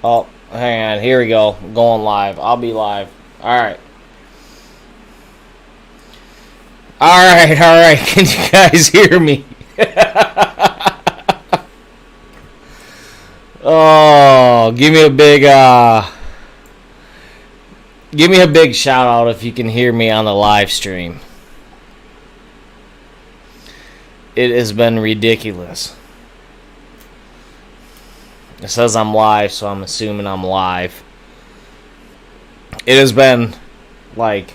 Oh, hang on. Here we go. I'm going live. I'll be live. All right. All right. All right. Can you guys hear me? Oh, give me a big shout out if you can hear me on the live stream. It has been ridiculous. It says I'm live, so I'm assuming I'm live. It has been like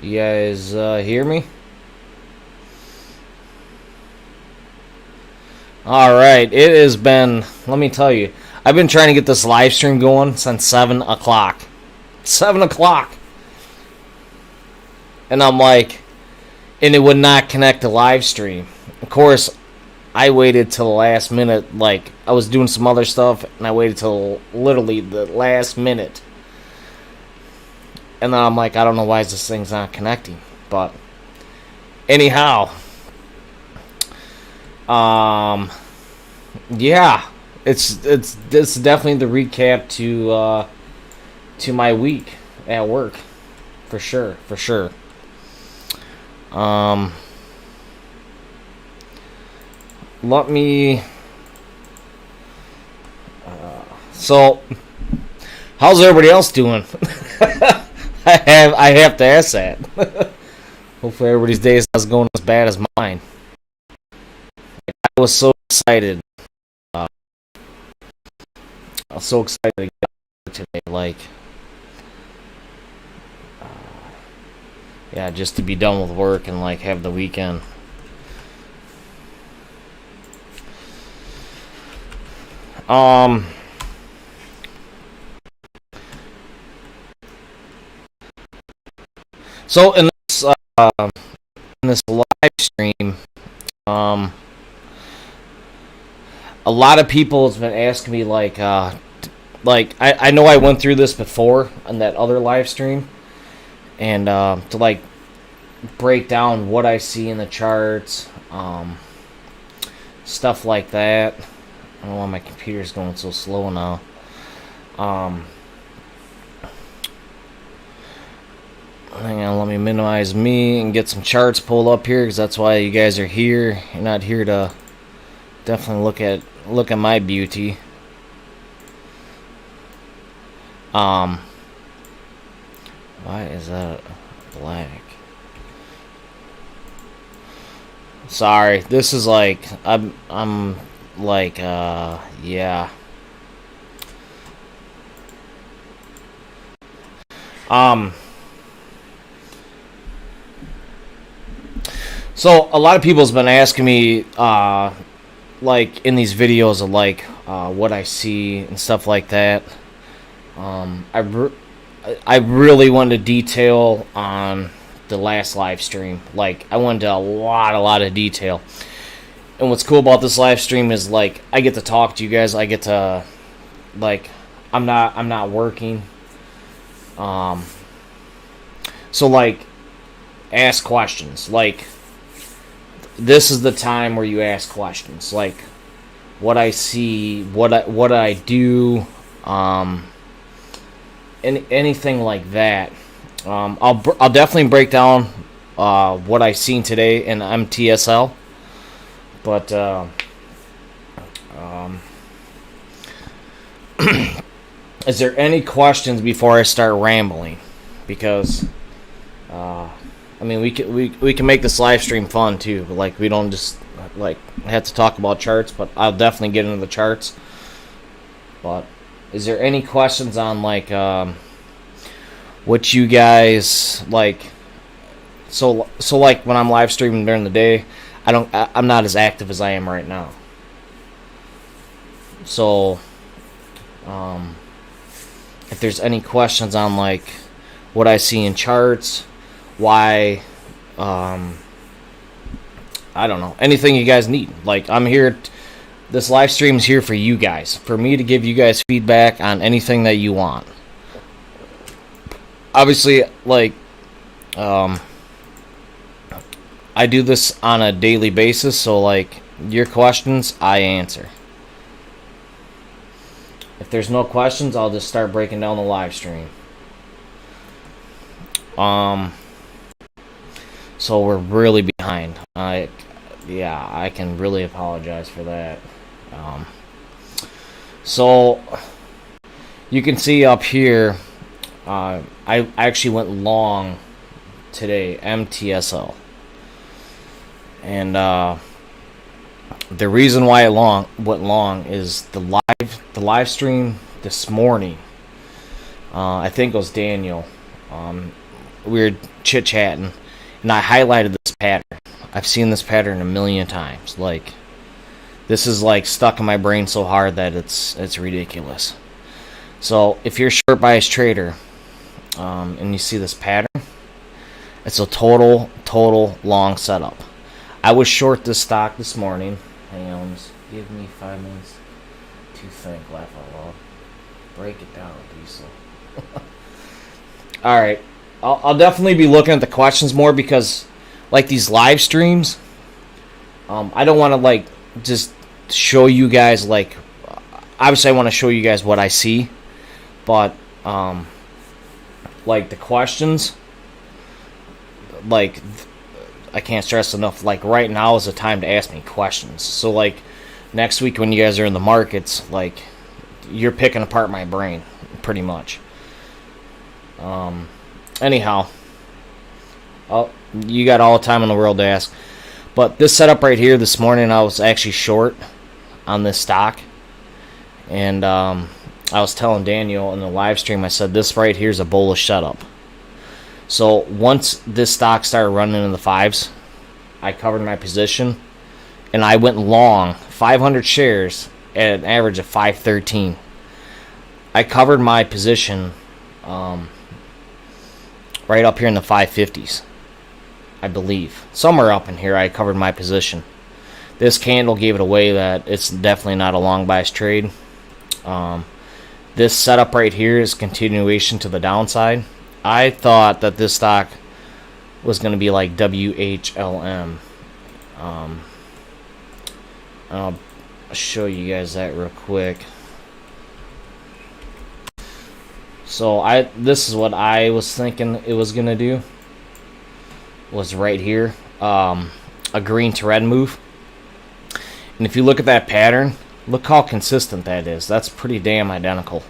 you guys hear me? All right, it has been. Let me tell you, I've been trying to get this live stream going since 7 o'clock. 7 o'clock, and I'm like, and it would not connect to live stream. Of course, I waited till the last minute. Like I was doing some other stuff, and I waited till literally the last minute. And then I'm like, I don't know why this thing's not connecting. But anyhow, yeah, it's definitely the recap to my week at work, for sure, for sure. Let me. So, how's everybody else doing? I have to ask that. Hopefully, everybody's day is not going as bad as mine. I was so excited. I was so excited to get out today. Like, yeah, just to be done with work and like have the weekend. So in this live stream, a lot of people has been asking me like I know I went through this before on that other live stream, and to like break down what I see in the charts, stuff like that. I don't know why my computer's going so slow now. Hang on, let me minimize me and get some charts pulled up here, because that's why you guys are here. You're not here to definitely look at my beauty. Why is that black? Sorry, this is like I'm like yeah. So a lot of people's been asking me like in these videos of like what I see and stuff like that. I really wanted to detail on the last live stream. Like I went into a lot of detail. And what's cool about this live stream is like I get to talk to you guys. I get to like I'm not working. So like ask questions. Like this is the time where you ask questions. Like what I see, what I do, anything like that. I'll definitely break down what I seen today in MTSL. But is there any questions before I start rambling? Because I mean, we can make this live stream fun too. But like, we don't just like have to talk about charts. But I'll definitely get into the charts. But is there any questions on like what you guys like? So like when I'm live streaming during the day, I'm not as active as I am right now. So if there's any questions on like what I see in charts, why, I don't know, anything you guys need. Like I'm here. This live stream is here for you guys, for me to give you guys feedback on anything that you want. obviously, like, I do this on a daily basis, so like your questions, I answer. If there's no questions, I'll just start breaking down the live stream. So we're really behind. I can really apologize for that. So you can see up here, I actually went long today, MTSL. And the reason why it went long is the live stream this morning. I think it was Daniel. We were chit chatting, and I highlighted this pattern. I've seen this pattern a million times. Like, this is like stuck in my brain so hard that it's ridiculous. So if you're a short bias trader, and you see this pattern, it's a total long setup. I was short this stock this morning. Hang on, just give me 5 minutes to think. Laugh out loud. Break it down, Diesel. All right, I'll definitely be looking at the questions more because, like these live streams, I don't want to like just show you guys like. Obviously, I want to show you guys what I see, but like the questions, like. I can't stress enough, like right now is the time to ask me questions. So like next week when you guys are in the markets, like you're picking apart my brain pretty much. Anyhow, you got all the time in the world to ask. But this setup right here this morning, I was actually short on this stock. And I was telling Daniel in the live stream, I said this right here is a bullish setup. So once this stock started running in the fives, I covered my position, and I went long 500 shares at an average of 513. I covered my position right up here in the 550s, I believe. Somewhere up in here I covered my position. This candle gave it away that it's definitely not a long bias trade. This setup right here is continuation to the downside. I thought that this stock was going to be like WHLM. I'll show you guys that real quick. So this is what I was thinking it was going to do. Was right here. A green to red move. And if you look at that pattern, look how consistent that is. That's pretty damn identical.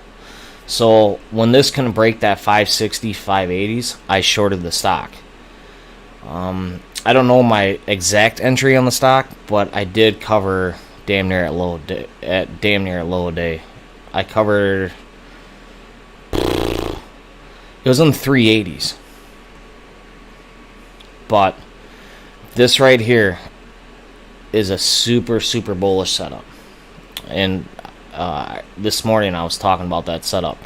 So when this can break that 560, 580s, I shorted the stock. I don't know my exact entry on the stock, but I did cover damn near at low day. I covered. It was in the 380s. But this right here is a super bullish setup, and this morning I was talking about that setup.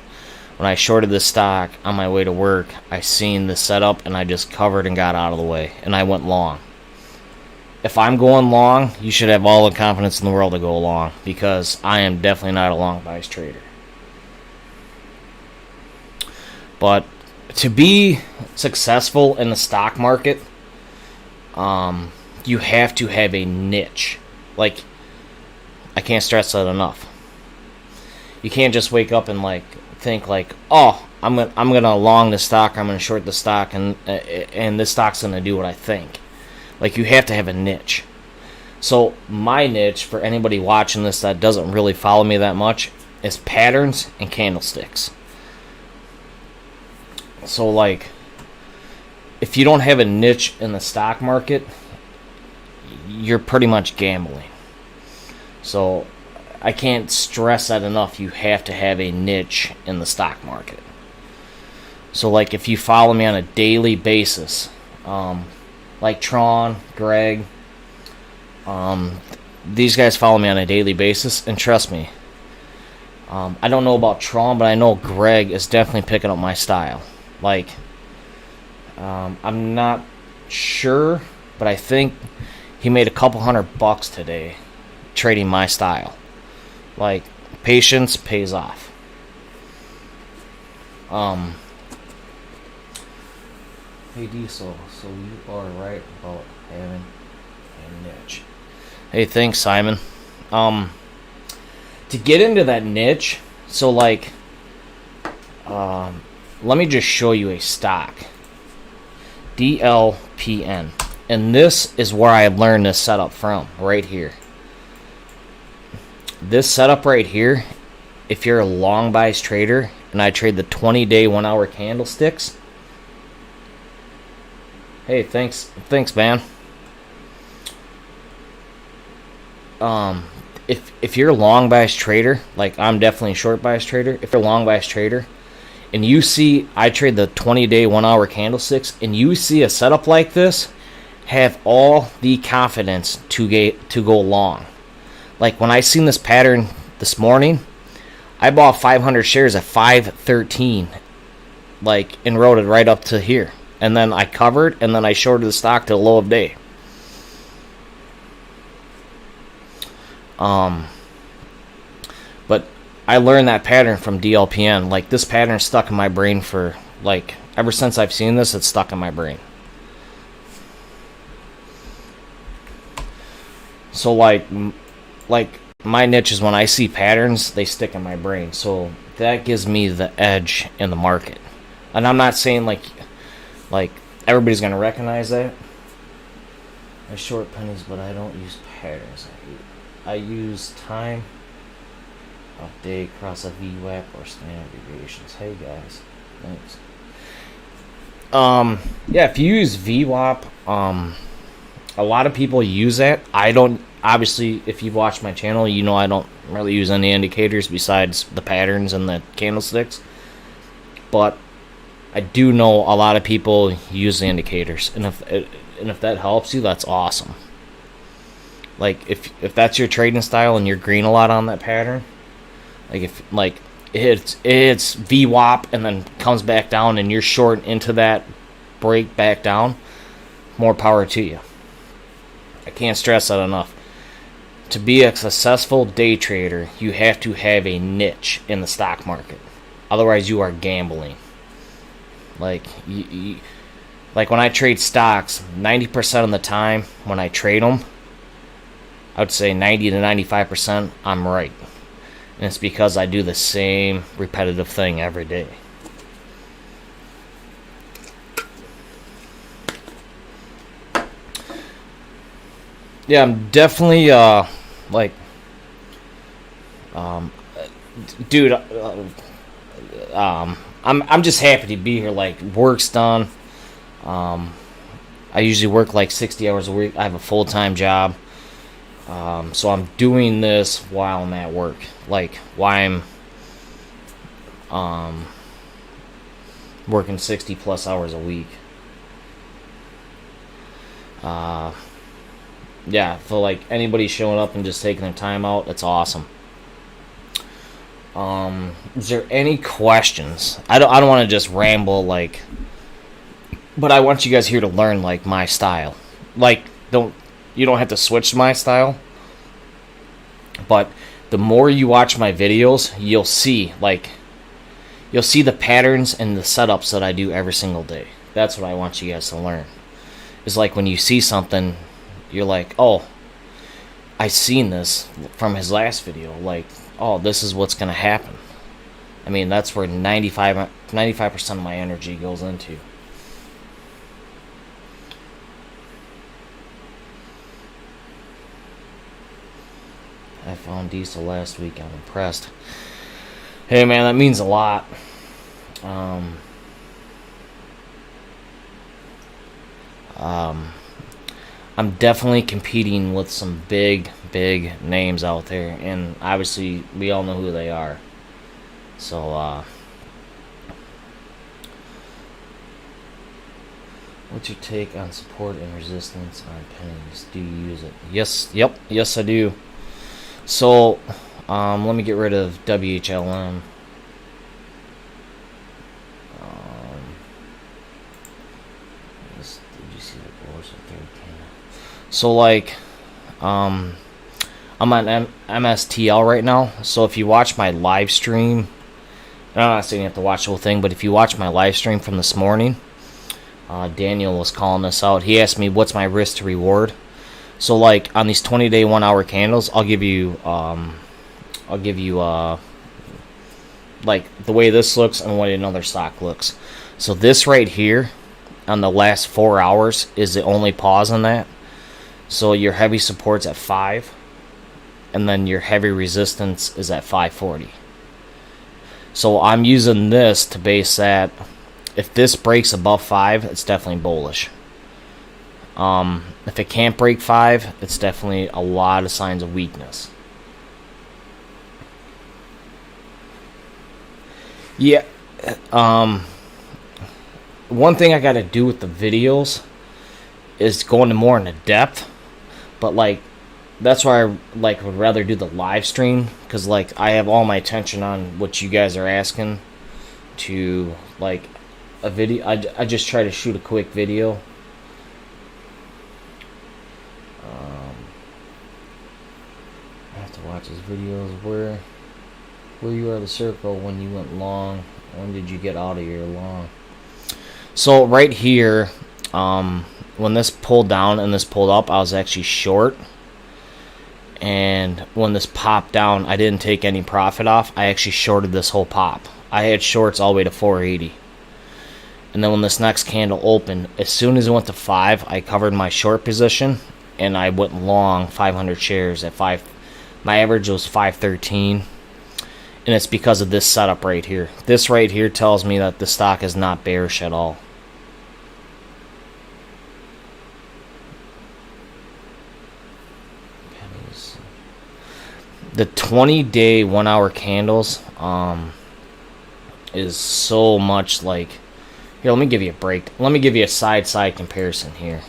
When I shorted this stock on my way to work, I seen this setup and I just covered and got out of the way, and I went long. If I'm going long, you should have all the confidence in the world to go long, because I am definitely not a long bias trader. But to be successful in the stock market, you have to have a niche. Like, I can't stress that enough. You can't just wake up and like think like, oh, I'm gonna long this stock, I'm gonna short the stock, and this stock's gonna do what I think. Like, you have to have a niche. So my niche, for anybody watching this that doesn't really follow me that much, is patterns and candlesticks. So like, if you don't have a niche in the stock market, you're pretty much gambling. So I can't stress that enough. You have to have a niche in the stock market. So like, if you follow me on a daily basis, like Tron, Greg, these guys follow me on a daily basis, and trust me, I don't know about Tron, but I know Greg is definitely picking up my style. Like, I'm not sure, but I think he made a couple $100 today trading my style. Like, patience pays off. Hey Diesel, so you are right about having a niche. Hey, thanks, Simon. To get into that niche, so like, let me just show you a stock. DLPN. And this is where I learned this setup from, right here. This setup right here, if you're a long buys trader, and I trade the 20-day 1-hour candlesticks. Hey, thanks, man. If you're a long buys trader, like I'm definitely a short buys trader. If you're a long buys trader, and you see I trade the 20-day 1-hour candlesticks, and you see a setup like this, have all the confidence to go long. Like when I seen this pattern this morning, I bought 500 shares at 513, like, and rode it right up to here. And then I covered, and then I shorted the stock to the low of day. But I learned that pattern from DLPN. Like, this pattern stuck in my brain for, like, ever since I've seen this, it's stuck in my brain. So, like my niche is when I see patterns, they stick in my brain. So that gives me the edge in the market. And I'm not saying, like everybody's going to recognize that. I short pennies, but I don't use patterns. I use time of day across a VWAP or standard deviations. Hey guys, thanks. Yeah, if you use VWAP, a lot of people use that. I don't. Obviously, if you've watched my channel, you know I don't really use any indicators besides the patterns and the candlesticks. But I do know a lot of people use the indicators, and if that helps you, that's awesome. Like if that's your trading style and you're green a lot on that pattern, like it's VWAP and then comes back down and you're short into that break back down, more power to you. I can't stress that enough. To be a successful day trader, you have to have a niche in the stock market. Otherwise, you are gambling. Like when I trade stocks, 90% of the time when I trade them, I would say 90 to 95% I'm right. And it's because I do the same repetitive thing every day. Yeah, I'm definitely dude, I'm just happy to be here. Like, work's done. I usually work like 60 hours a week. I have a full-time job. So I'm doing this while I'm at work. Like, while I'm working 60 plus hours a week. Yeah, for like anybody showing up and just taking their time out, that's awesome. Is there any questions? I don't want to just ramble, like, but I want you guys here to learn, like, my style. Like, you don't have to switch to my style, but the more you watch my videos, you'll see the patterns and the setups that I do every single day. That's what I want you guys to learn. It's like when you see something, you're like, oh, I seen this from his last video. Like, oh, this is what's going to happen. I mean, that's where 95% of my energy goes into. I found Diesel last week. I'm impressed. Hey, man, that means a lot. I'm definitely competing with some big names out there, and obviously we all know who they are. So, what's your take on support and resistance on pennies? Do you use it? Yes, I do. So, let me get rid of WHLM. Did you see the course of third candle? So, like, I'm on MSTL right now. So if you watch my live stream, and I'm not saying you have to watch the whole thing, but if you watch my live stream from this morning, Daniel was calling this out. He asked me what's my risk to reward. So like on these 20-day 1-hour candles, I'll give you like the way this looks and the way another stock looks. So this right here on the last 4 hours is the only pause on that. So your heavy support's at 5, and then your heavy resistance is at 540. So I'm using this to base that. If this breaks above 5, it's definitely bullish. If it can't break 5, it's definitely a lot of signs of weakness. Yeah. One thing I got to do with the videos is go into more into depth, but like that's why I like would rather do the live stream, because like I have all my attention on what you guys are asking to like a video. I just try to shoot a quick video. I have to watch his videos. Where you are the circle when you went long? When did you get out of your long? So right here, when this pulled down and this pulled up, I was actually short. And when this popped down, I didn't take any profit off. I actually shorted this whole pop. I had shorts all the way to 480. And then when this next candle opened, as soon as it went to 5, I covered my short position and I went long 500 shares at 5. My average was 513. And it's because of this setup right here. This right here tells me that the stock is not bearish at all. The 20-day 1-hour candles is so much like... Here, let me give you a break. Let me give you a side comparison here.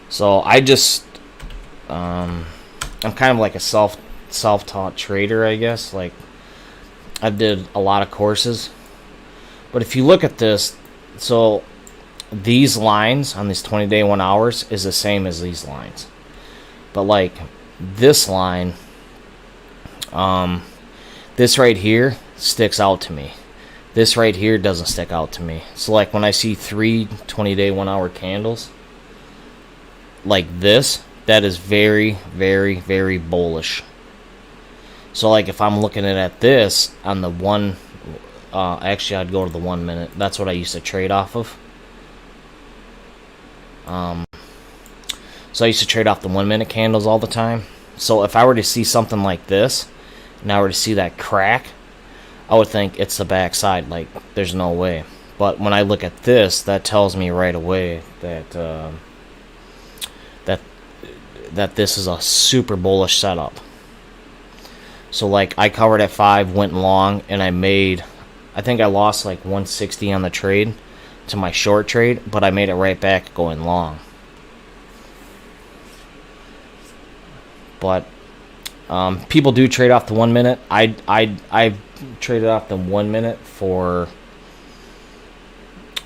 So I just... I'm kind of like a self-taught trader, I guess. Like, I did a lot of courses. But if you look at this, so these lines on these 20-day 1 hours is the same as these lines. But like this line, this right here sticks out to me. This right here doesn't stick out to me. So like when I see 3 20-day 1 hour candles like this, that is very, very, very bullish. So like if I'm looking at this on the one, actually I'd go to the 1 minute. That's what I used to trade off of. So I used to trade off the 1 minute candles all the time. So if I were to see something like this, and I were to see that crack, I would think it's the backside. Like there's no way. But when I look at this, that tells me right away that that this is a super bullish setup. So like I covered at 5, went long, and I think I lost like 160 on the trade to my short trade, but I made it right back going long. But people do trade off the 1 minute. I traded off the 1 minute for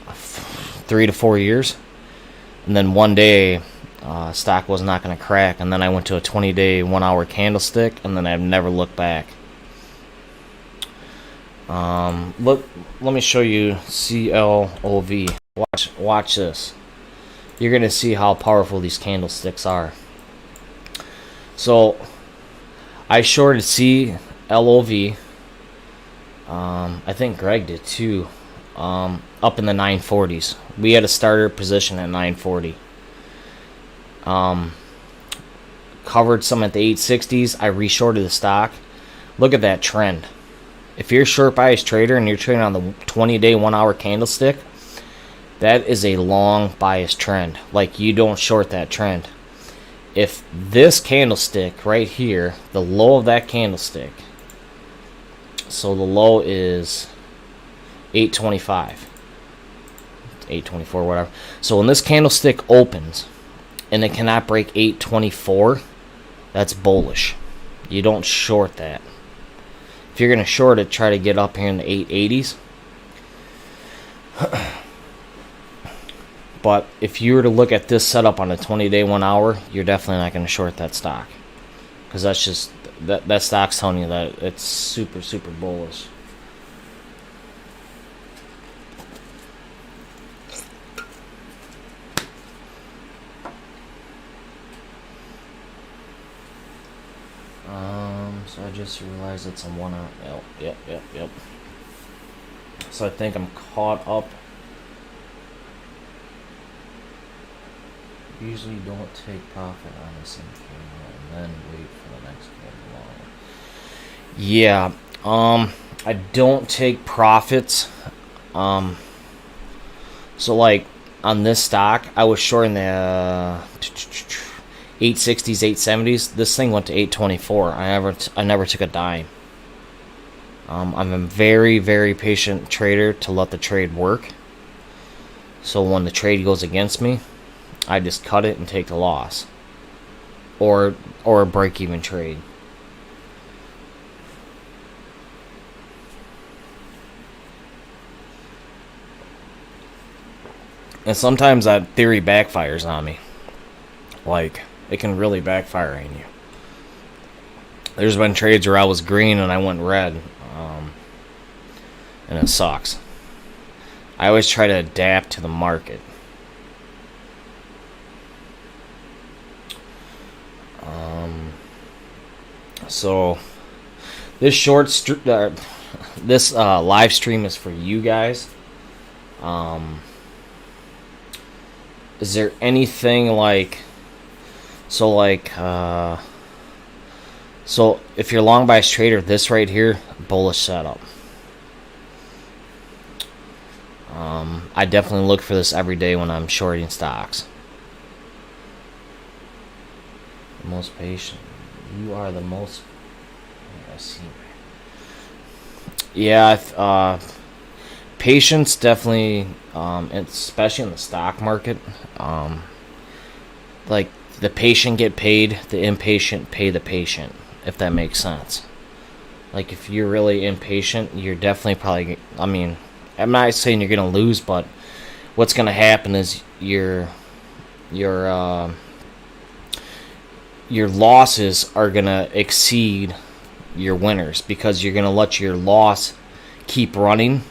3 to 4 years, and then one day stock was not going to crack, and then I went to a 20-day 1 hour candlestick, and then I've never looked back. Let me show you CLOV. Watch this. You're going to see how powerful these candlesticks are. So I shorted CLOV. I think Greg did too. Up in the 940s. We had a starter position at 940. Covered some at the 860s. I reshorted the stock. Look at that trend. If you're a short bias trader and you're trading on the 20-day 1 hour candlestick, that is a long bias trend. Like, you don't short that trend. If this candlestick right here, the low of that candlestick, so the low is 825, 824, whatever. So when this candlestick opens and it cannot break 824, that's bullish. You don't short that. If you're going to short it, try to get up here in the 880s. But if you were to look at this setup on a 20-day 1 hour, you're definitely not going to short that stock. Because that's just, that stock's telling you that it's super, super bullish. just realized it's a 1 hour. Yep. So I think I'm caught up. Usually don't take profit on the same candle and then wait for the next candle. Yeah, I don't take profits. So like on this stock, I was shorting the 860s, 870s. This thing went to 824. I never took a dime. I'm a very, very patient trader to let the trade work. So when the trade goes against me, I just cut it and take the loss, or a break-even trade. And sometimes that theory backfires on me. Like, it can really backfire on you. There's been trades where I was green and I went red, and it sucks. I always try to adapt to the market. So this this live stream is for you guys. Is there anything like so if you're long bias trader, this right here, bullish setup. I definitely look for this every day when I'm shorting stocks. The most patient. You are the most. I see. Yeah, patience definitely, especially in the stock market. Like the patient get paid, the impatient pay the patient. If that makes sense. Like if you're really impatient, you're definitely probably. I mean, I'm not saying you're gonna lose, but what's gonna happen is your losses are gonna exceed your winners because you're gonna let your loss keep running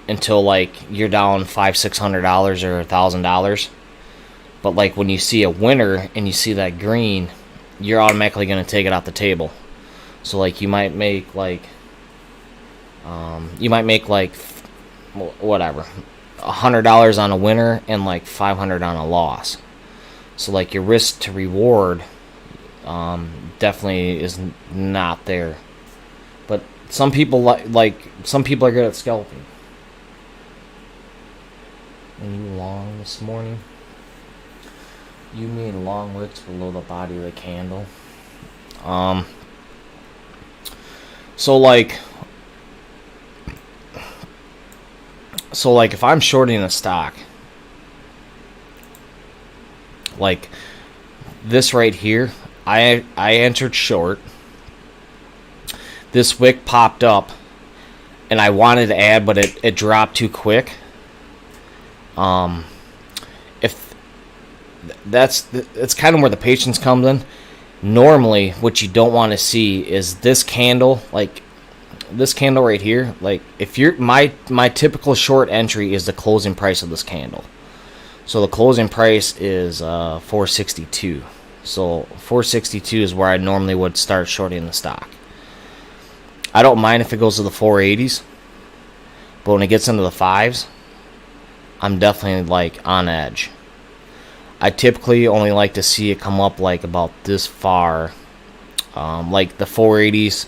until like you're down $500-600 or $1,000. But like when you see a winner and you see that green, you're automatically gonna take it off the table. So like you might make like whatever, $100 on a winner and like $500 on a loss. So like your risk to reward definitely is not there. But some people some people are good at scalping. And you long this morning? You mean long wicks below the body of the candle? So like if I'm shorting a stock, like this right here, I entered short. This wick popped up, and I wanted to add, but it dropped too quick. If that's kind of where the patience comes in. Normally, what you don't want to see is this candle, like this candle right here. Like if you're my typical short entry is the closing price of this candle. So the closing price is 462. So 462 is where I normally would start shorting the stock. I don't mind if it goes to the 480s, but when it gets into the 5s, I'm definitely like on edge. I typically only like to see it come up like about this far, like the 480s,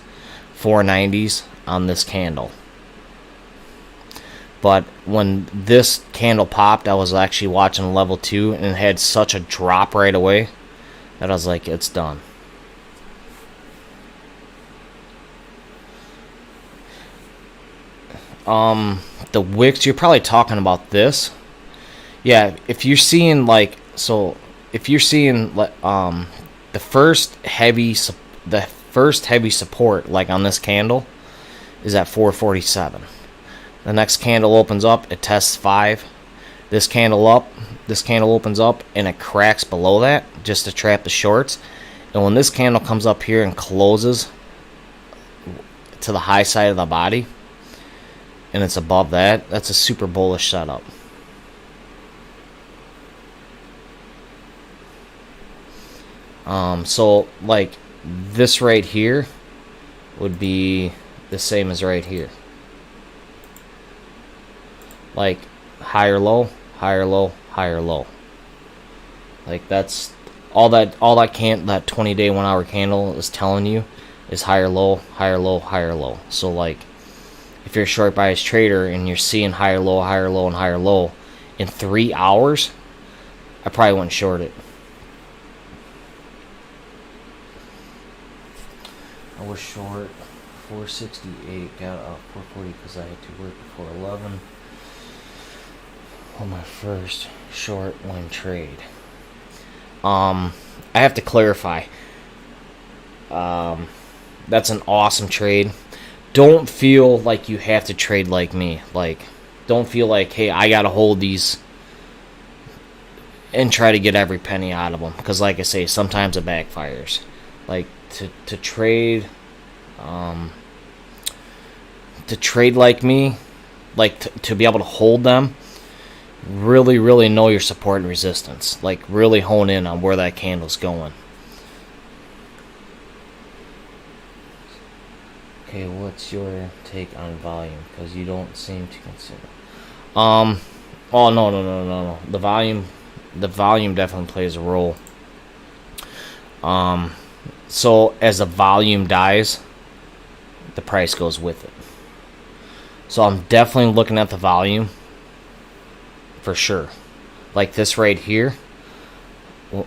490s on this candle. But when this candle popped, I was actually watching level 2 and it had such a drop right away that I was like, it's done. The wicks, you're probably talking about this. Yeah, if you're seeing like, so if you're seeing the first heavy support like on this candle is at 447. The next candle opens up, it tests 5. This candle opens up and it cracks below that just to trap the shorts. And when this candle comes up here and closes to the high side of the body and it's above that, that's a super bullish setup. So like this right here would be the same as right here. Like higher low, higher low, higher low. Like that's all that 20-day 1 hour candle is telling you is higher low, higher low, higher low. So like if you're a short bias trader and you're seeing higher low, higher low, and higher low in 3 hours, I probably wouldn't short it. I was short 468, got up 440 because I had to work before 11 on my first short one trade. I have to clarify. That's an awesome trade. Don't feel like you have to trade like me. Like, don't feel like, hey, I gotta hold these and try to get every penny out of them. Because, like I say, sometimes it backfires. Like to trade like me, like to be able to hold them. Really know your support and resistance. Like, really hone in on where that candle's going. Okay, what's your take on volume? Because you don't seem to consider. Oh no. The volume definitely plays a role. So as the volume dies, the price goes with it. So I'm definitely looking at the volume. For sure. Like this right here,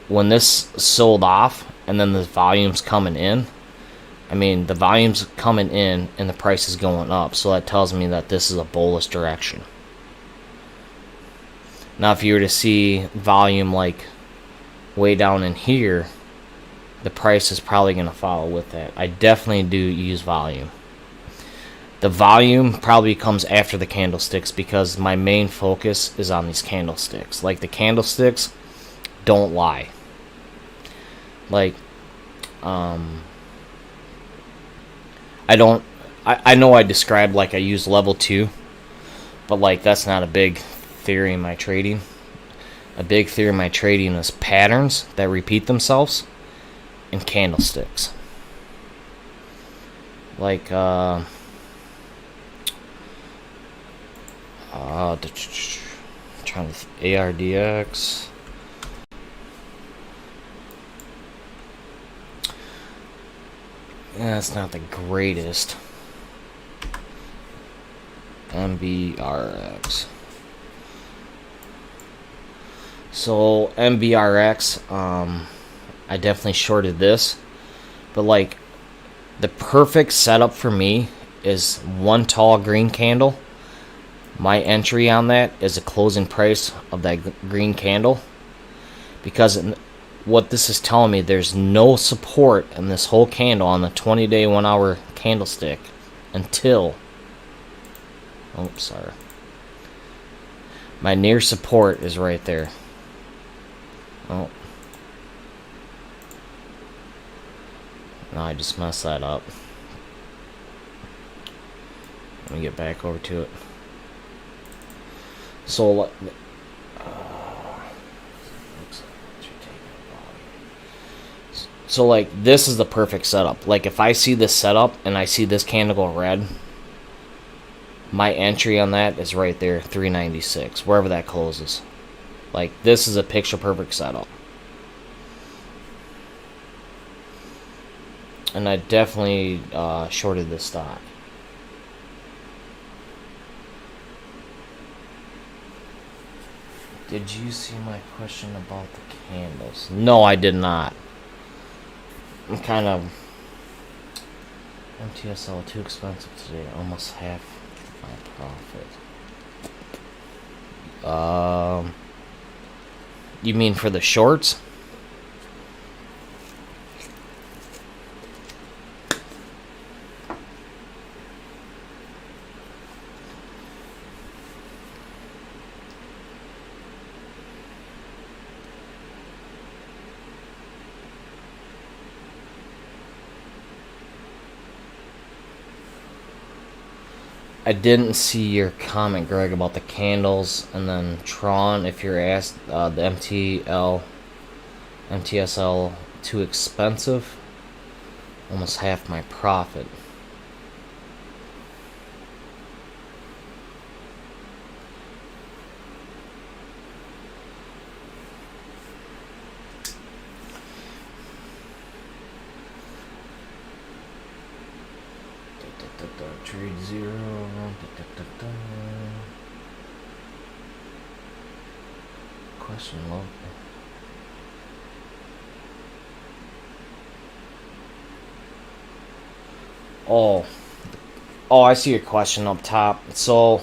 when this sold off and then the volume's coming in, I mean the volume's coming in and the price is going up, so that tells me that this is a bullish direction. Now if you were to see volume like way down in here, the price is probably going to follow with that. I definitely do use volume. The volume probably comes after the candlesticks because my main focus is on these candlesticks. Like, the candlesticks don't lie. Like, I know I described like I use level 2, but like that's not a big theory in my trading. A big theory in my trading is patterns that repeat themselves and candlesticks. Like, trying to ARDX. Yeah, it's not the greatest. MBRX. So MBRX, I definitely shorted this, but like the perfect setup for me is one tall green candle. My entry on that is the closing price of that green candle, because what this is telling me, there's no support in this whole candle on the 20-day 1 hour candlestick until, sorry, my near support is right there. No, I just messed that up. Let me get back over to it. So, like, this is the perfect setup. Like, if I see this setup and I see this candle go red, my entry on that is right there, 396, wherever that closes. Like, this is a picture perfect setup. And I definitely shorted this stock. Did you see my question about the candles? No, I did not. I'm kind of... MTSL too expensive today. Almost half my profit. You mean for the shorts? I didn't see your comment, Greg, about the candles, and then Tron, if you're asked the MTSL too expensive. almost half my profit. Trade zero. Question log. Oh, I see your question up top. So,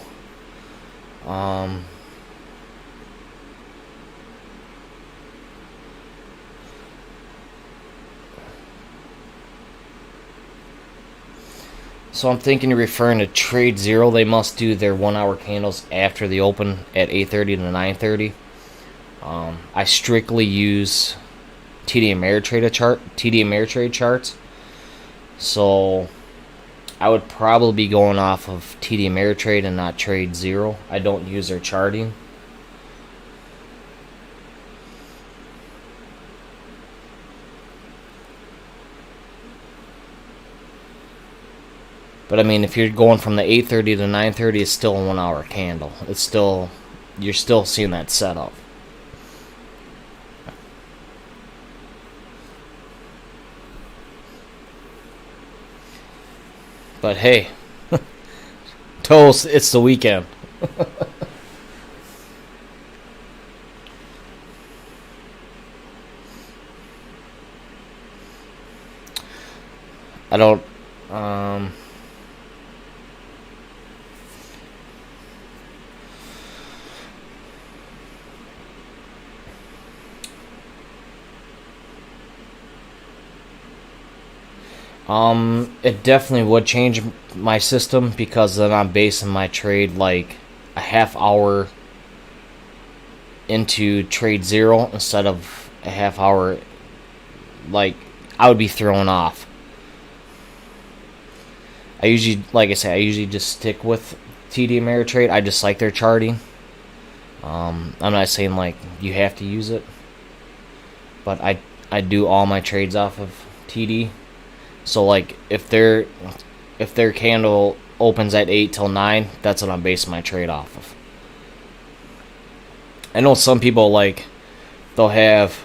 so I'm thinking you're referring to Trade Zero. They must do their 1 hour candles after the open at 8:30 to 9:30. I strictly use TD Ameritrade charts. So I would probably be going off of TD Ameritrade and not Trade Zero. I don't use their charting. But I mean, if you're going from the 8:30 to 9:30, it's still a 1 hour candle. You're still seeing that setup. But hey, toast, it's the weekend. I don't, it definitely would change my system, because then I'm basing my trade like a half hour into Trade Zero instead of a half hour. Like, I would be thrown off. Like I say, I usually just stick with TD Ameritrade. I just like their charting. I'm not saying like you have to use it, but I do all my trades off of TD. So like if their candle opens at 8 till 9, that's what I'm basing my trade off of. I know some people, like, they'll have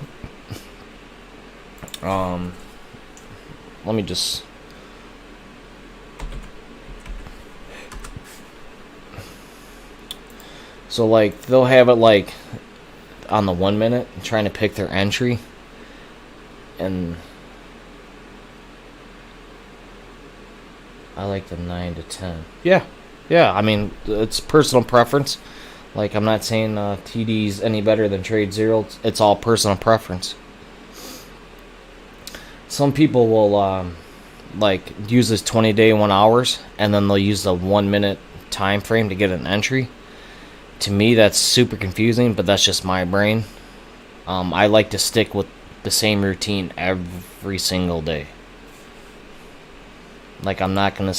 let me just so like they'll have it like on the 1 minute, trying to pick their entry, and I like the 9 to 10. Yeah. I mean, it's personal preference. Like, I'm not saying TD's any better than Trade Zero. It's all personal preference. Some people will like use this 20-day 1 hours, and then they'll use the 1 minute time frame to get an entry. To me, that's super confusing, but that's just my brain. I like to stick with the same routine every single day. Like, I'm not gonna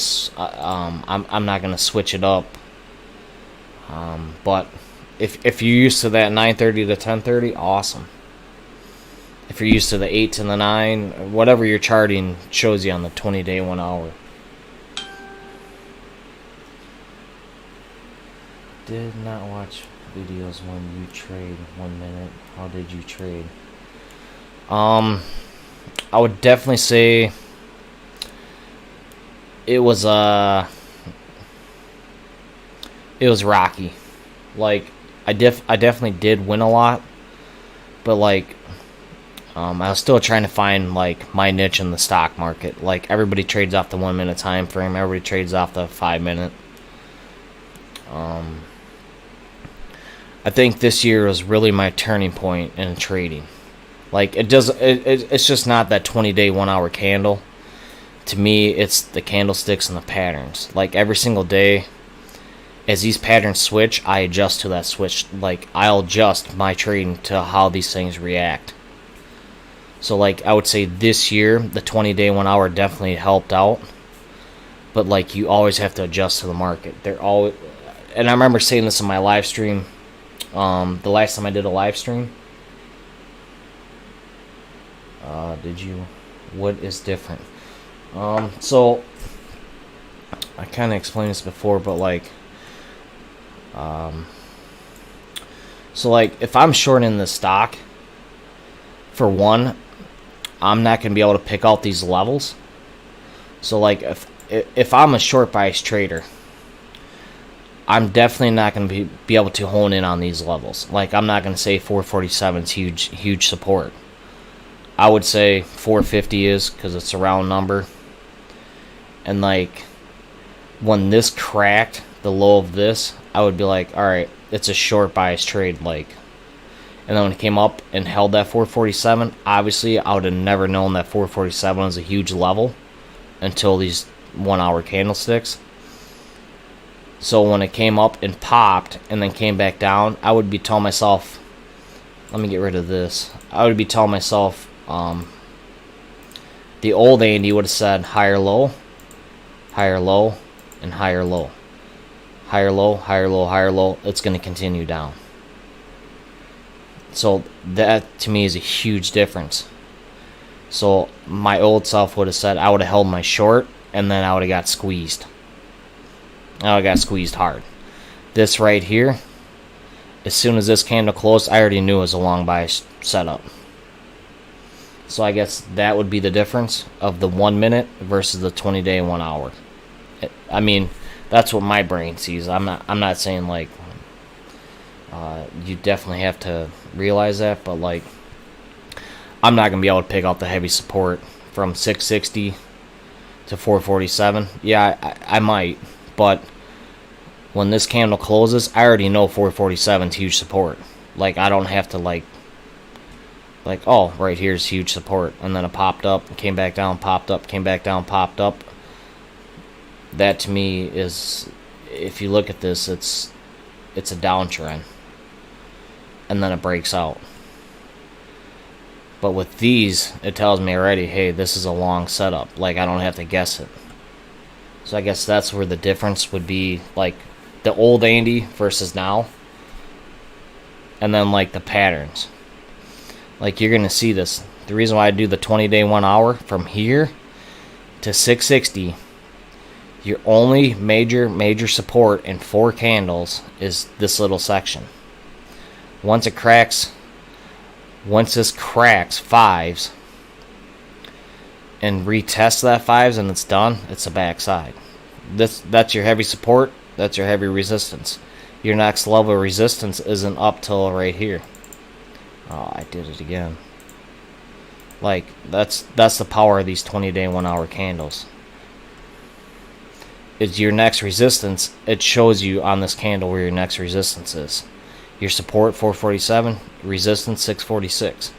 switch it up. But if you're used to that 9:30 to 10:30, awesome. If you're used to the 8 to the 9, whatever your charting shows you on the 20-day 1 hour. Did not watch videos when you trade 1 minute. How did you trade? I would definitely say it was rocky. Like, I definitely did win a lot, but like I was still trying to find like my niche in the stock market. Like, everybody trades off the 1 minute time frame, everybody trades off the 5 minute. I think this year was really my turning point in trading. Like, it's just not that 20-day 1 hour candle. To me, it's the candlesticks and the patterns. Like, every single day, as these patterns switch, I adjust to that switch. Like, I'll adjust my trading to how these things react. So, like, I would say this year, the 20-day 1 hour definitely helped out. But, like, you always have to adjust to the market. And I remember saying this in my live stream. The last time I did a live stream. What is different? So I kind of explained this before, but like, so like if I'm shorting the stock, for one, I'm not gonna be able to pick out these levels. So like if I'm a short bias trader, I'm definitely not going to be able to hone in on these levels. Like, I'm not going to say 447 is huge support. I would say 450 is, because it's a round number. And, like, when this cracked the low of this, I would be like, alright, it's a short bias trade, like. And then when it came up and held that 447, obviously, I would have never known that 447 was a huge level until these 1 hour candlesticks. So when it came up and popped and then came back down, I would be telling myself, let me get rid of this. I would be telling myself, the old Andy would have said higher low, and higher low. Higher low, higher low, higher low. It's going to continue down. So that to me is a huge difference. So my old self would have said I would have held my short and then I would have got squeezed. I got squeezed hard. This right here, as soon as this candle closed, I already knew it was a long buy setup. So I guess that would be the difference of the 1 minute versus the 20-day 1 hour. I mean, that's what my brain sees. I'm not saying like you definitely have to realize that, but like I'm not gonna be able to pick out the heavy support from 660 to 447. Yeah, I might. But when this candle closes, I already know 447 is huge support. Like, I don't have to, like, oh, right here's huge support. And then it popped up, came back down, popped up, came back down, popped up. That, to me, is, if you look at this, it's a downtrend. And then it breaks out. But with these, it tells me already, hey, this is a long setup. Like, I don't have to guess it. So I guess that's where the difference would be, like, the old Andy versus now. And then, like, the patterns. Like, you're going to see this. The reason why I do the 20-day 1 hour from here to 660, your only major support in 4 candles is this little section. Once this cracks fives, and retest that fives and it's done, it's a backside. That's your heavy support, that's your heavy resistance. Your next level of resistance isn't up till right here. Oh, I did it again. Like, that's the power of these 20-day 1 hour candles. It's your next resistance. It shows you on this candle where your next resistance is. Your support 447, resistance 646.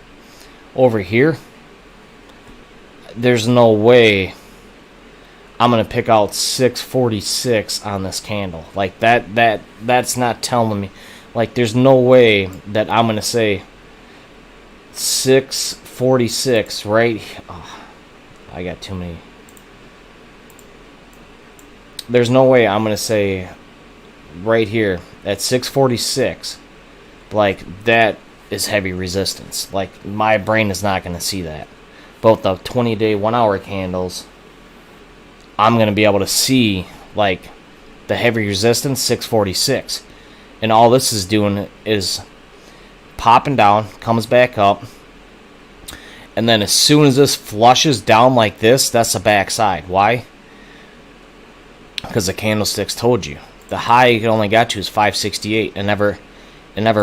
Over here, there's no way I'm going to pick out 646 on this candle. Like, that's not telling me. Like, there's no way that I'm going to say 646 right. Oh, I got too many. There's no way I'm going to say right here at 646, like, that is heavy resistance. Like, my brain is not going to see that. Both the 20-day 1 hour candles, I'm going to be able to see, like, the heavy resistance 646. And all this is doing is popping down, comes back up, and then as soon as this flushes down like this, that's a backside. Why? Because the candlesticks told you. The high it only got to is 568. It never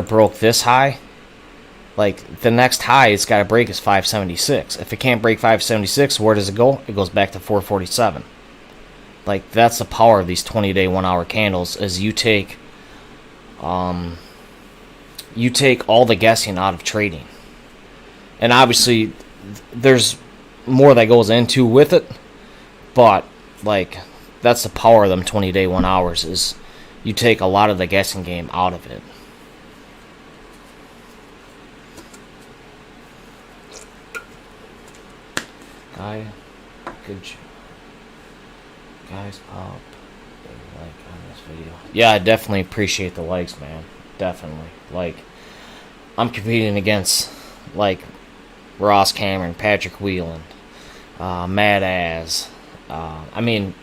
broke this high. Like, the next high it's got to break is 576. If it can't break 576, where does it go? It goes back to 447. Like, that's the power of these 20-day 1 hour candles, is you take all the guessing out of trading. And obviously there's more that goes into with it, but like, that's the power of them 20-day 1 hours, is you take a lot of the guessing game out of it. Guys, pop a like on this video. Yeah, I definitely appreciate the likes, man. Definitely. Like, I'm competing against, like, Ross Cameron, Patrick Whelan, Matt Az, I mean,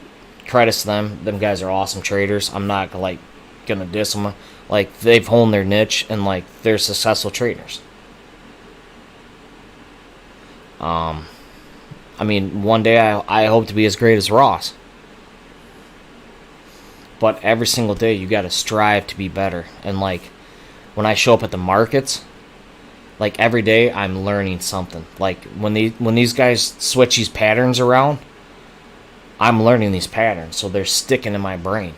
credits to them. Them guys are awesome traders. I'm not like gonna diss them. Like, they've honed their niche, and like, they're successful traders. I mean, one day I hope to be as great as Ross. But every single day you got to strive to be better. And like, when I show up at the markets, like every day I'm learning something. Like when these guys switch these patterns around, I'm learning these patterns, so they're sticking in my brain.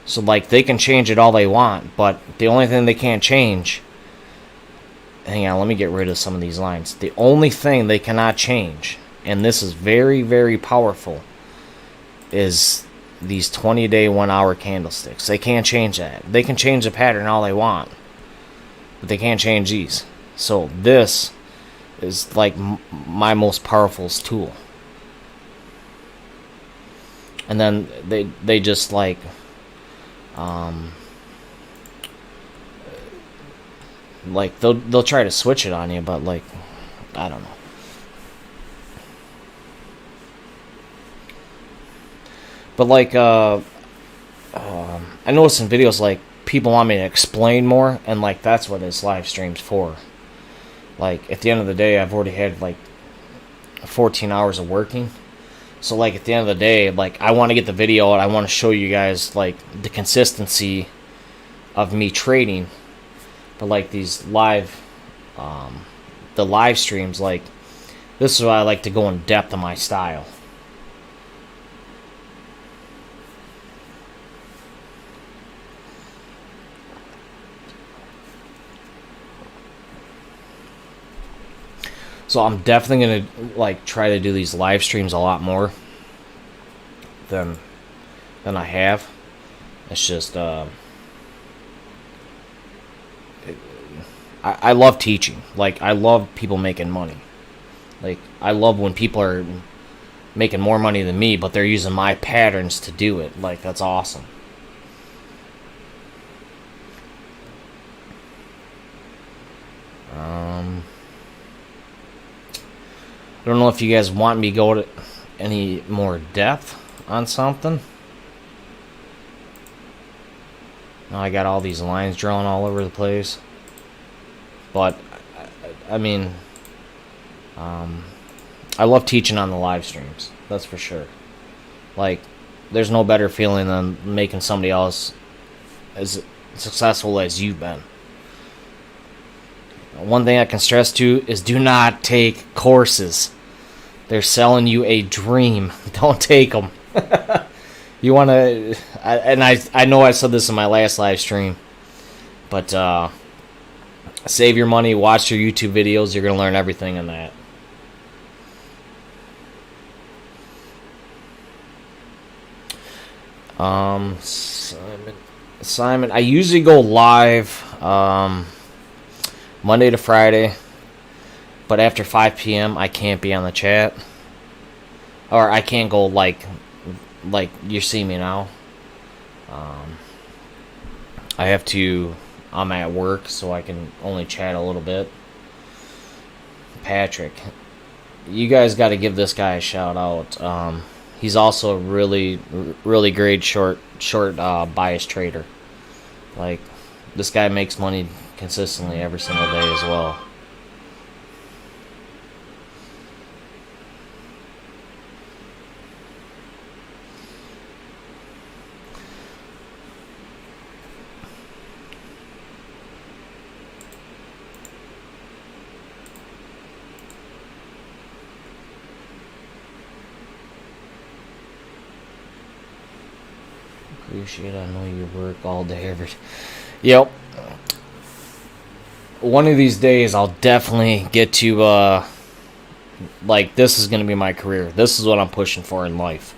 So like, they can change it all they want, but the only thing they can't change, hang on, let me get rid of some of these lines. The only thing they cannot change, and this is very, very powerful, is these 20-day 1-hour candlesticks. They can't change that. They can change the pattern all they want, but they can't change these. So this is like my most powerful tool. And then they just like they'll try to switch it on you, but like, I don't know. But like, I noticed in videos, like, people want me to explain more, and like, that's what this live stream's for. Like, at the end of the day, I've already had like 14 hours of working. So like, at the end of the day, like, I want to get the video out. I want to show you guys like the consistency of me trading. But like, these live, the live streams, like, this is why I like to go in depth on my style. So I'm definitely gonna like try to do these live streams a lot more than I have. It's just I love teaching. Like, I love people making money. Like, I love when people are making more money than me, but they're using my patterns to do it. Like, that's awesome. I don't know if you guys want me to go to any more depth on something. Now I got all these lines drawn all over the place. But, I mean, I love teaching on the live streams. That's for sure. Like, there's no better feeling than making somebody else as successful as you've been. One thing I can stress to is, do not take courses. They're selling you a dream. Don't take them. You want to... I know I said this in my last live stream. But save your money. Watch your YouTube videos. You're going to learn everything in that. Simon, I usually go live Monday to Friday, but after 5 p.m. I can't be on the chat, or I can't go like you see me now. I have to. I'm at work, so I can only chat a little bit. Patrick, you guys got to give this guy a shout out. He's also a really, really great short bias trader. Like, this guy makes money consistently every single day as well. Appreciate. I know you work all day every. Yep. One of these days, I'll definitely get to, like, this is going to be my career. This is what I'm pushing for in life.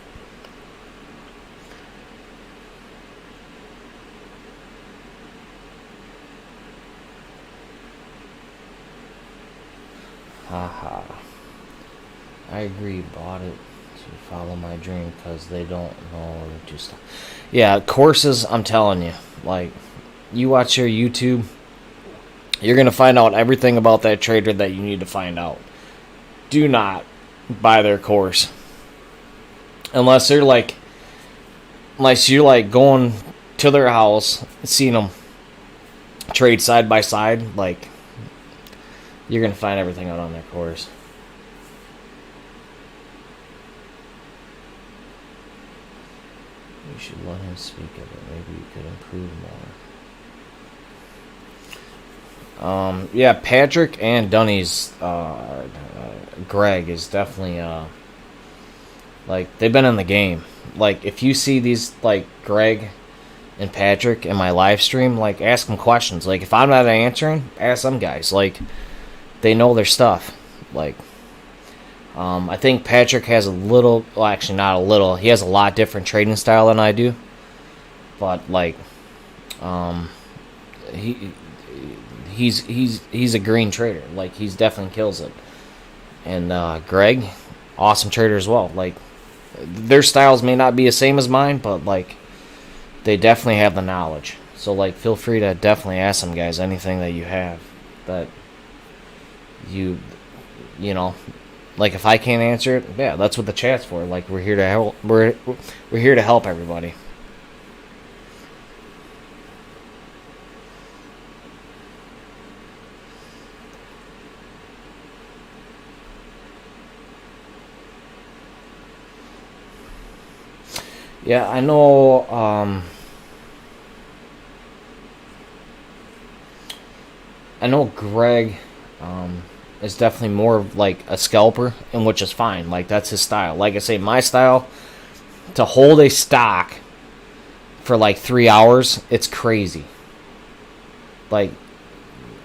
Haha. I agree, bought it to follow my dream because they don't know where to stop. Yeah, courses, I'm telling you. Like, you watch your YouTube, you're going to find out everything about that trader that you need to find out. Do not buy their course. unless they're like, unless you're like going to their house, seeing them trade side by side, like you're gonna find everything out on their course. You should let him speak of it. Maybe you could improve more. Yeah, Patrick and Dunny's Greg is definitely like they've been in the game. Like if you see these like Greg and Patrick in my live stream, like ask them questions. Like if I'm not answering, ask them guys. Like they know their stuff. Like I think Patrick has a little, well actually not a little, he has a lot different trading style than I do. But like he's a green trader. Like he's definitely kills it. And Greg, awesome trader as well. Like their styles may not be the same as mine, but like they definitely have the knowledge. So like feel free to definitely ask them guys anything that you have that you know, like if I can't answer it, yeah, that's what the chat's for. Like we're here to help. We're here to help everybody. Yeah, I know. I know Greg is definitely more of like a scalper, and which is fine. Like that's his style. Like I say, my style to hold a stock for like 3 hours, it's crazy. Like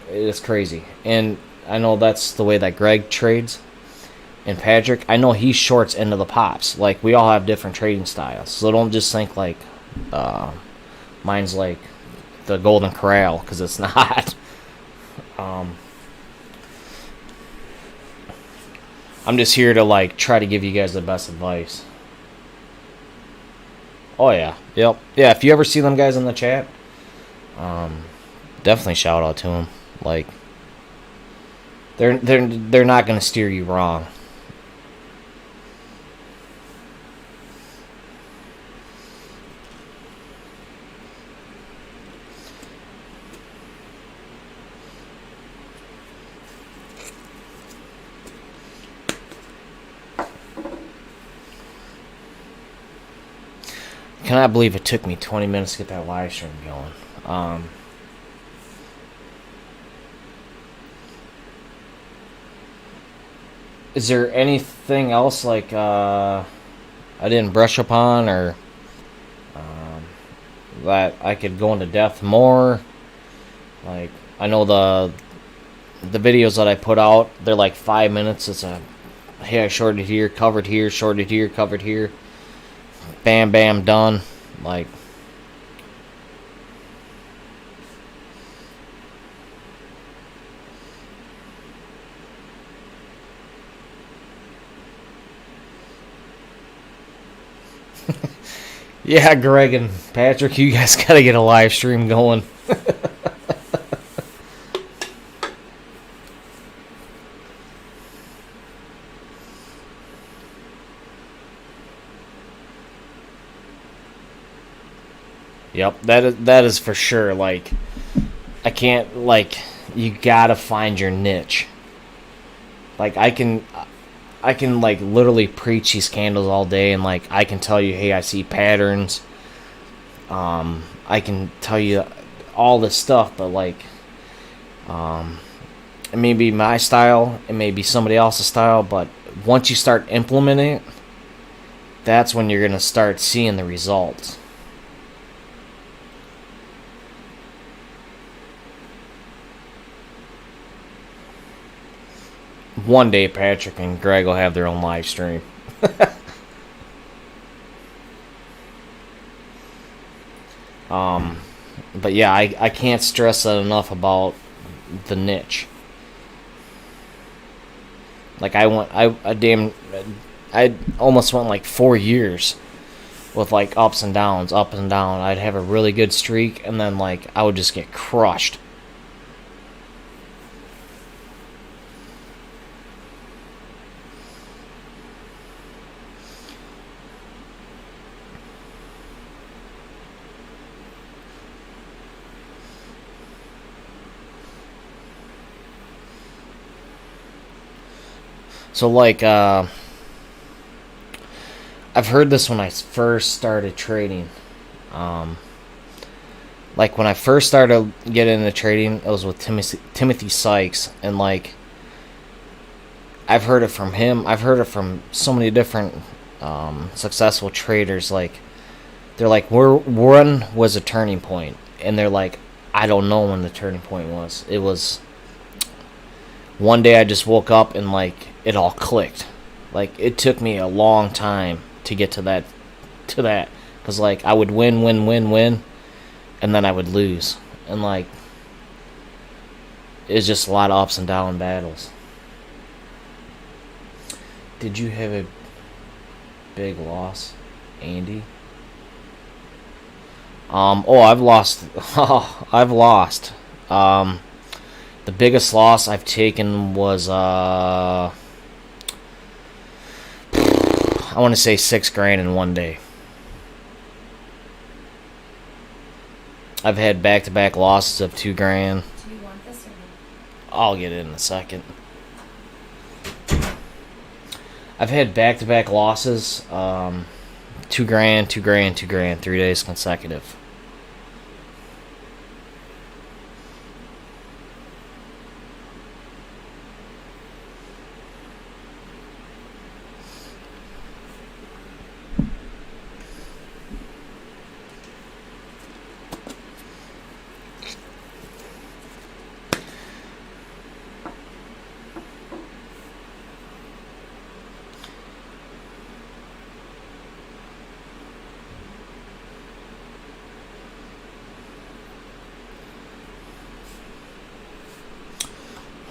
it's crazy, and I know that's the way that Greg trades. And Patrick, I know he shorts into the pops. Like we all have different trading styles, so don't just think like mine's like the Golden Corral, because it's not. I'm just here to like try to give you guys the best advice. Oh yeah, yep, yeah. If you ever see them guys in the chat, definitely shout out to them. Like they're not gonna steer you wrong. I cannot believe it took me 20 minutes to get that live stream going. Is there anything else like I didn't brush upon, or that I could go into depth more? Like I know the videos that I put out, they're like 5 minutes. It's a hey, I shorted here, covered here, shorted here, covered here. Bam, bam, done. Like, yeah, Greg and Patrick, you guys gotta get a live stream going. Yep, that is for sure. Like, I can't, like, you gotta find your niche. Like, I can like literally preach these candles all day, and like I can tell you, hey, I see patterns. I can tell you all this stuff, but like, it may be my style, it may be somebody else's style, but once you start implementing it, that's when you're gonna start seeing the results. One day, Patrick and Greg will have their own live stream. But yeah, I can't stress that enough about the niche. Like I almost went like 4 years with like ups and downs, up and down. I'd have a really good streak, and then like I would just get crushed. So like I've heard this when I first started trading. Like when I first started getting into trading, it was with Timothy Sykes, and like I've heard it from him. I've heard it from so many different successful traders. Like they're like, when was a turning point? And they're like, I don't know when the turning point was. It was one day I just woke up and like it all clicked. Like it took me a long time to get to that, because like I would win, and then I would lose, and like it's just a lot of ups and down battles. Did you have a big loss, Andy? I've lost. I've lost. The biggest loss I've taken was I want to say $6,000 in one day. I've had back-to-back losses of $2,000. Do you want this or no? I'll get it in a second. I've had back-to-back losses, $2,000, $2,000, 3 days consecutive.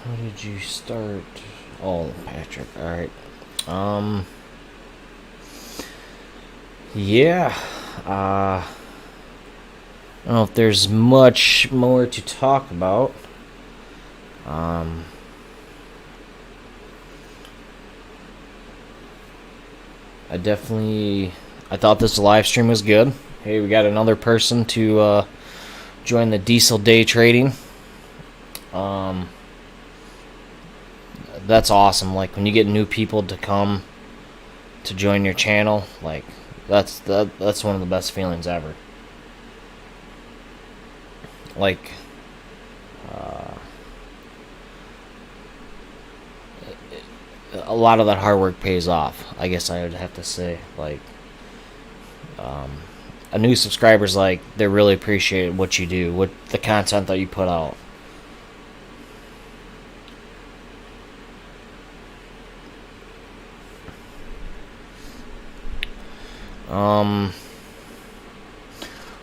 How did you start? Oh, Patrick. All right. Yeah. I don't know if there's much more to talk about. I thought this live stream was good. Hey, we got another person to join the diesel day trading. That's awesome. Like when you get new people to come to join your channel, like that's one of the best feelings ever. Like a lot of that hard work pays off, I guess I would have to say. Like a new subscriber's like, they really appreciate what you do, what the content that you put out.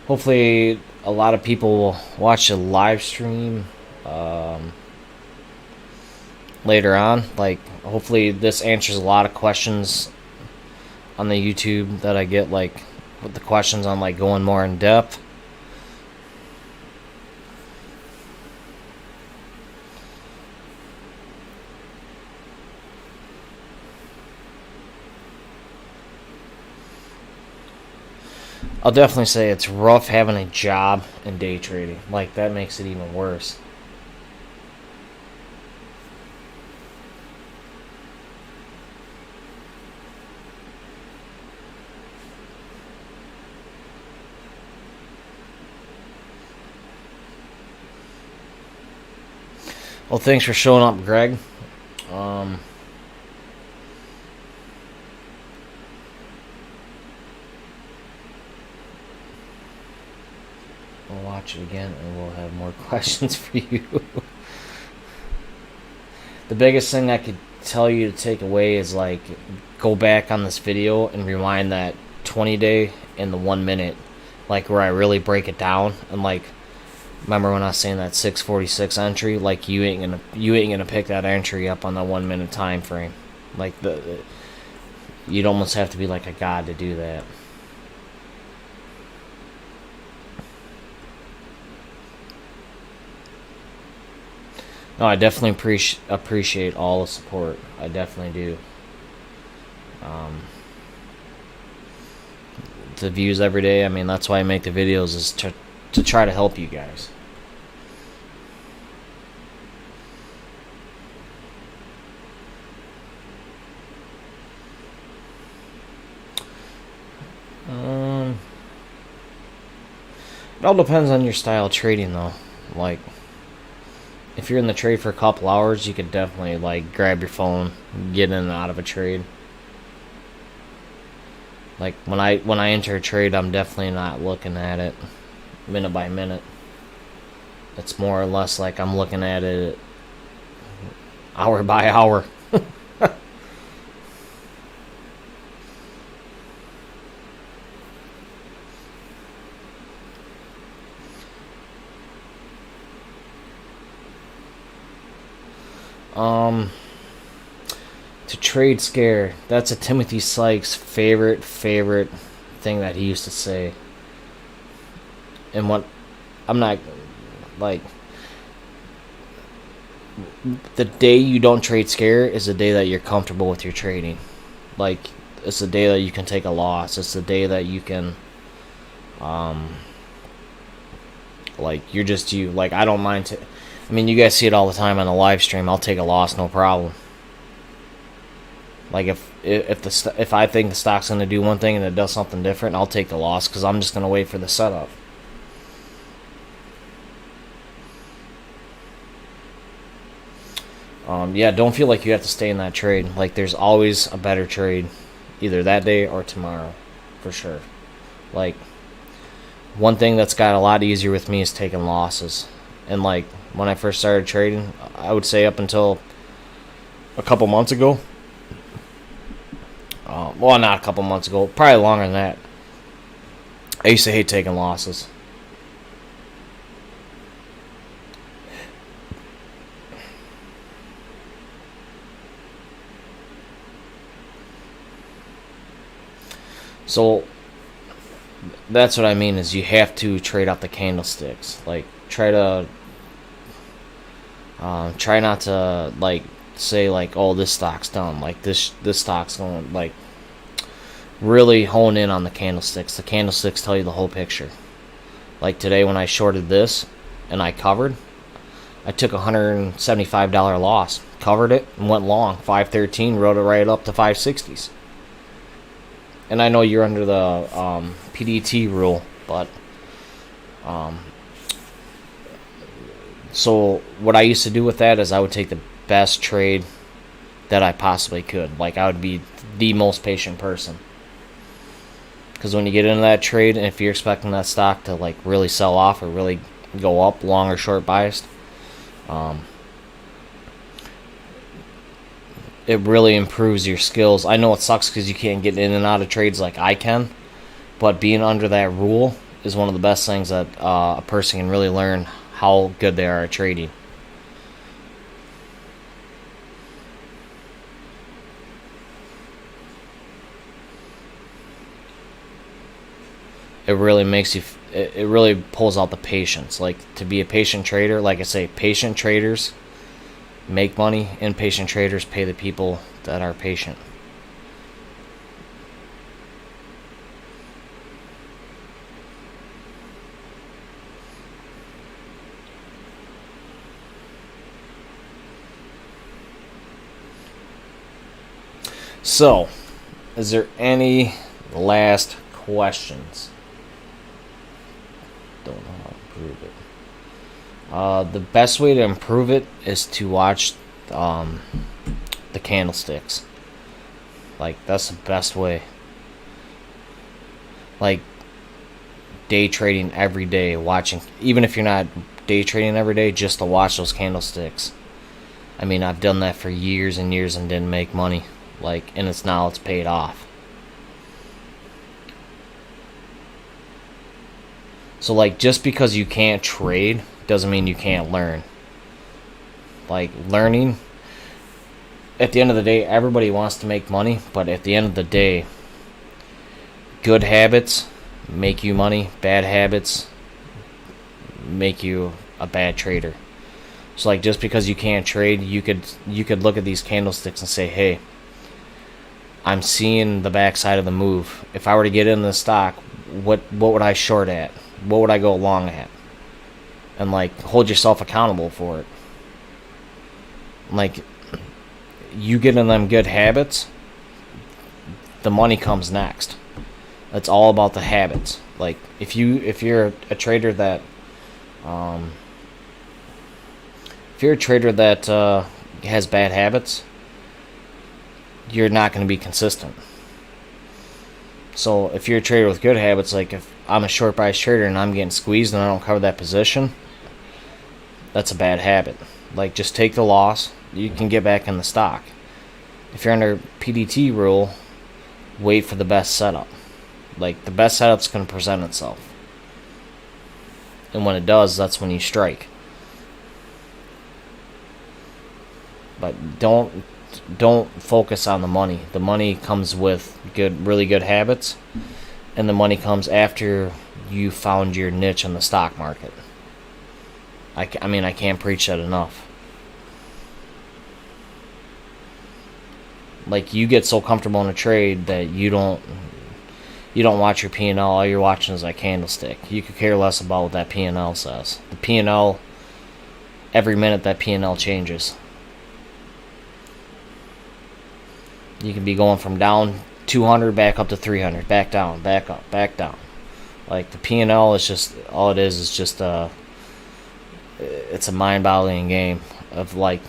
Hopefully a lot of people will watch the live stream later on. Like hopefully this answers a lot of questions on the YouTube that I get, like with the questions on like going more in depth. I'll definitely say it's rough having a job and day trading. Like that makes it even worse. Well, thanks for showing up, Greg. We'll watch it again and we'll have more questions for you. The biggest thing I could tell you to take away is like go back on this video and rewind that 20 day and the 1 minute, like where I really break it down. And like remember when I was saying that 646 entry, like you ain't gonna pick that entry up on the 1 minute time frame. Like you'd almost have to be like a god to do that. No, I definitely appreciate all the support. I definitely do. The views every day, I mean, that's why I make the videos, is to try to help you guys. It all depends on your style of trading, though. Like, if you're in the trade for a couple hours, you could definitely, like, grab your phone, get in and out of a trade. Like, when I enter a trade, I'm definitely not looking at it minute by minute. It's more or less like I'm looking at it hour by hour. To trade scare, that's a Timothy Sykes favorite thing that he used to say. And what I'm not like, the day you don't trade scare is the day that you're comfortable with your trading. Like, it's the day that you can take a loss. It's the day that you can like, you're just you. Like, I don't mind I mean, you guys see it all the time on the live stream. I'll take a loss, no problem. Like, if I think the stock's going to do one thing and it does something different, I'll take the loss because I'm just going to wait for the setup. Yeah, don't feel like you have to stay in that trade. Like, there's always a better trade, either that day or tomorrow, for sure. Like, one thing that's got a lot easier with me is taking losses. And, like, when I first started trading, I would say up until a couple months ago, well, not a couple months ago, probably longer than that, I used to hate taking losses. So that's what I mean, is you have to trade out the candlesticks. Like, try not to, like, say, like, oh, this stock's done, like, this stock's going, like, really hone in on the candlesticks. The candlesticks tell you the whole picture. Like, today when I shorted this and I covered, I took a $175 loss, covered it, and went long 513, rode it right up to 560s. And I know you're under the PDT rule, but so what I used to do with that is I would take the best trade that I possibly could. Like, I would be the most patient person. Because when you get into that trade, and if you're expecting that stock to, like, really sell off or really go up, long or short biased, it really improves your skills. I know it sucks because you can't get in and out of trades like I can, but being under that rule is one of the best things that a person can really learn how good they are at trading. It really makes you, it really pulls out the patience. Like, to be a patient trader, like I say, patient traders make money, and patient traders pay the people that are patient. So, is there any last questions? Don't know how to improve it. The best way to improve it is to watch the candlesticks. Like, that's the best way. Like, day trading every day, watching, even if you're not day trading every day, just to watch those candlesticks. I mean, I've done that for years and years and didn't make money. Like, and it's paid off. So, like, just because you can't trade doesn't mean you can't learn. Like, learning, at the end of the day, everybody wants to make money, but at the end of the day, good habits make you money, bad habits make you a bad trader. So, like, just because you can't trade, you could look at these candlesticks and say, hey, I'm seeing the backside of the move. If I were to get in the stock, what would I short at? What would I go long at? And, like, hold yourself accountable for it. Like, you get in them good habits, the money comes next. It's all about the habits. Like if you're a trader that has bad habits, you're not going to be consistent. So if you're a trader with good habits, like if I'm a short price trader and I'm getting squeezed and I don't cover that position, that's a bad habit. Like, just take the loss. You can get back in the stock. If you're under PDT rule, wait for the best setup. Like, the best setup's going to present itself. And when it does, that's when you strike. But don't focus on the money. The money comes with really good habits, and the money comes after you found your niche in the stock market. I mean, I can't preach that enough. Like, you get so comfortable in a trade that you don't watch your P&L. All you're watching is that candlestick. You could care less about what that P&L says. The P&L, every minute that P&L changes. You can be going from down 200 back up to 300, back down, back up, back down. Like, the P&L is just, all it is just it's a mind-boggling game of, like,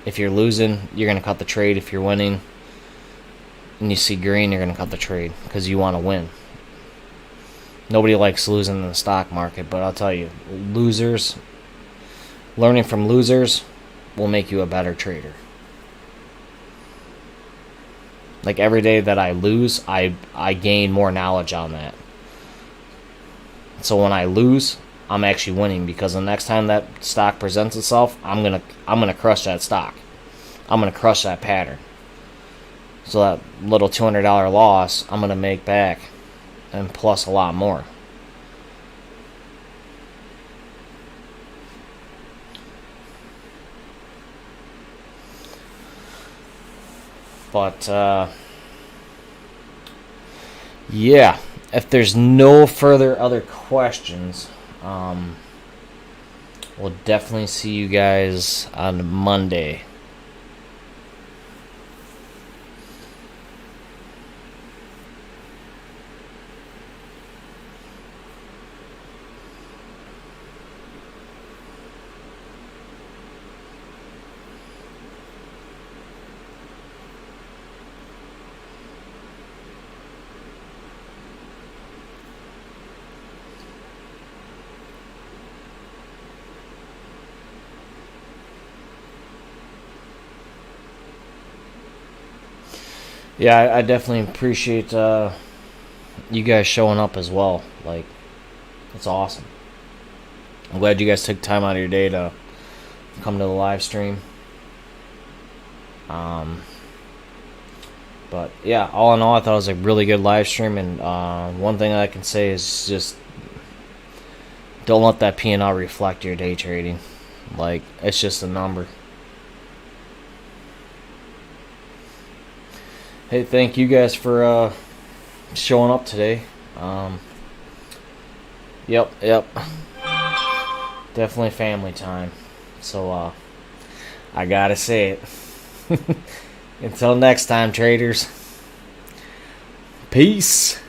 if you're losing, you're going to cut the trade. If you're winning and you see green, you're going to cut the trade because you want to win. Nobody likes losing in the stock market, but I'll tell you, learning from losers will make you a better trader. Like, every day that I lose, I gain more knowledge on that. So when I lose, I'm actually winning, because the next time that stock presents itself, I'm gonna crush that stock. I'm gonna crush that pattern. So that little $200 loss, I'm gonna make back, and plus a lot more. But yeah, if there's no further other questions, we'll definitely see you guys on Monday. Yeah, I definitely appreciate you guys showing up as well. Like, it's awesome. I'm glad you guys took time out of your day to come to the live stream. But yeah, all in all, I thought it was a really good live stream. And one thing I can say is just don't let that P&L reflect your day trading. Like, it's just a number. Hey, thank you guys for showing up today. Yep. Definitely family time. So, I gotta say it. Until next time, traders. Peace.